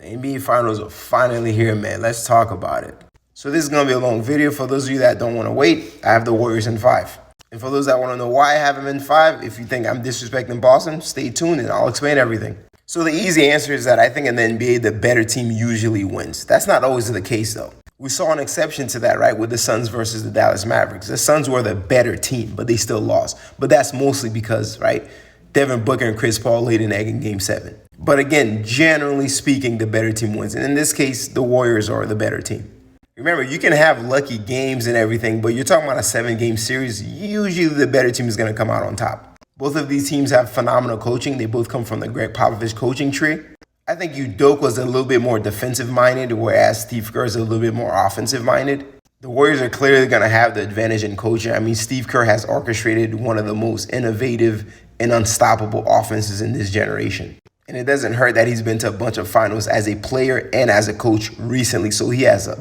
The NBA Finals are finally here, man. Let's talk about it. So this is going to be a long video. For those of you that don't want to wait, I have the Warriors in 5. And for those that want to know why I have them in 5, if you think I'm disrespecting Boston, stay tuned and I'll explain everything. So the easy answer is that I think in the NBA, the better team usually wins. That's not always the case, though. We saw an exception to that, right, with the Suns versus the Dallas Mavericks. The Suns were the better team, but they still lost. But that's mostly because, right, Devin Booker and Chris Paul laid an egg in Game 7. But again, generally speaking, the better team wins. And in this case, the Warriors are the better team. Remember, you can have lucky games and everything, but you're talking about a 7-game series. Usually the better team is going to come out on top. Both of these teams have phenomenal coaching. They both come from the Greg Popovich coaching tree. I think Udoka was a little bit more defensive-minded, whereas Steve Kerr is a little bit more offensive-minded. The Warriors are clearly going to have the advantage in coaching. I mean, Steve Kerr has orchestrated one of the most innovative and unstoppable offenses in this generation. And it doesn't hurt that he's been to a bunch of finals as a player and as a coach recently. So he has a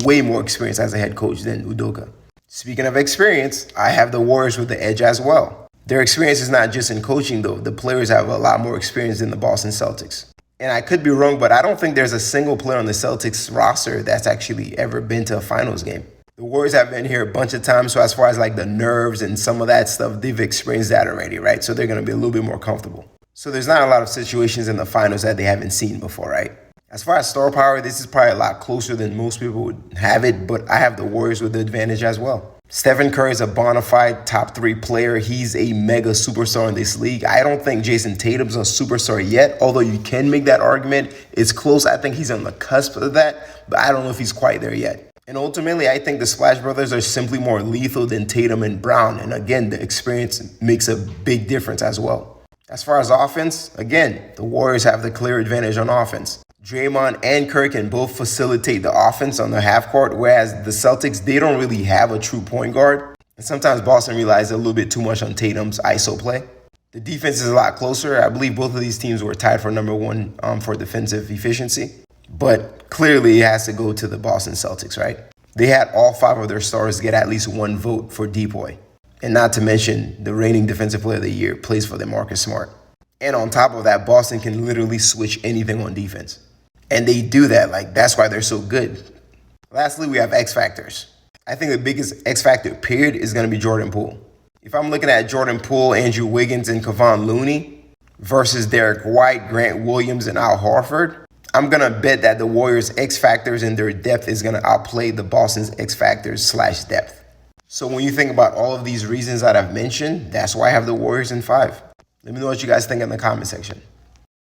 way more experience as a head coach than Udoka. Speaking of experience, I have the Warriors with the edge as well. Their experience is not just in coaching, though. The players have a lot more experience than the Boston Celtics. And I could be wrong, but I don't think there's a single player on the Celtics roster that's actually ever been to a finals game. The Warriors have been here a bunch of times, so as far as like the nerves and some of that stuff, they've experienced that already, right? So they're going to be a little bit more comfortable. So there's not a lot of situations in the finals that they haven't seen before, right? As far as star power, this is probably a lot closer than most people would have it, but I have the Warriors with the advantage as well. Stephen Curry is a bona fide top 3 player. He's a mega superstar in this league. I don't think Jason Tatum's a superstar yet, although you can make that argument. It's close. I think he's on the cusp of that, but I don't know if he's quite there yet. And ultimately, I think the Splash Brothers are simply more lethal than Tatum and Brown. And again, the experience makes a big difference as well. As far as offense, again, the Warriors have the clear advantage on offense. Draymond and Curry can both facilitate the offense on the half court, whereas the Celtics, they don't really have a true point guard. And sometimes Boston relies a little bit too much on Tatum's ISO play. The defense is a lot closer. I believe both of these teams were tied for number 1 for defensive efficiency. But clearly it has to go to the Boston Celtics, right? They had all 5 of their stars get at least 1 vote for Depoy. And not to mention, the reigning defensive player of the year plays for them, Marcus Smart. And on top of that, Boston can literally switch anything on defense. And they do that. Like, that's why they're so good. Lastly, we have X Factors. I think the biggest X Factor, period, is going to be Jordan Poole. If I'm looking at Jordan Poole, Andrew Wiggins, and Kevon Looney versus Derek White, Grant Williams, and Al Horford, I'm going to bet that the Warriors' X Factors and their depth is going to outplay the Boston's X Factors / depth. So when you think about all of these reasons that I've mentioned, that's why I have the Warriors in 5. Let me know what you guys think in the comment section.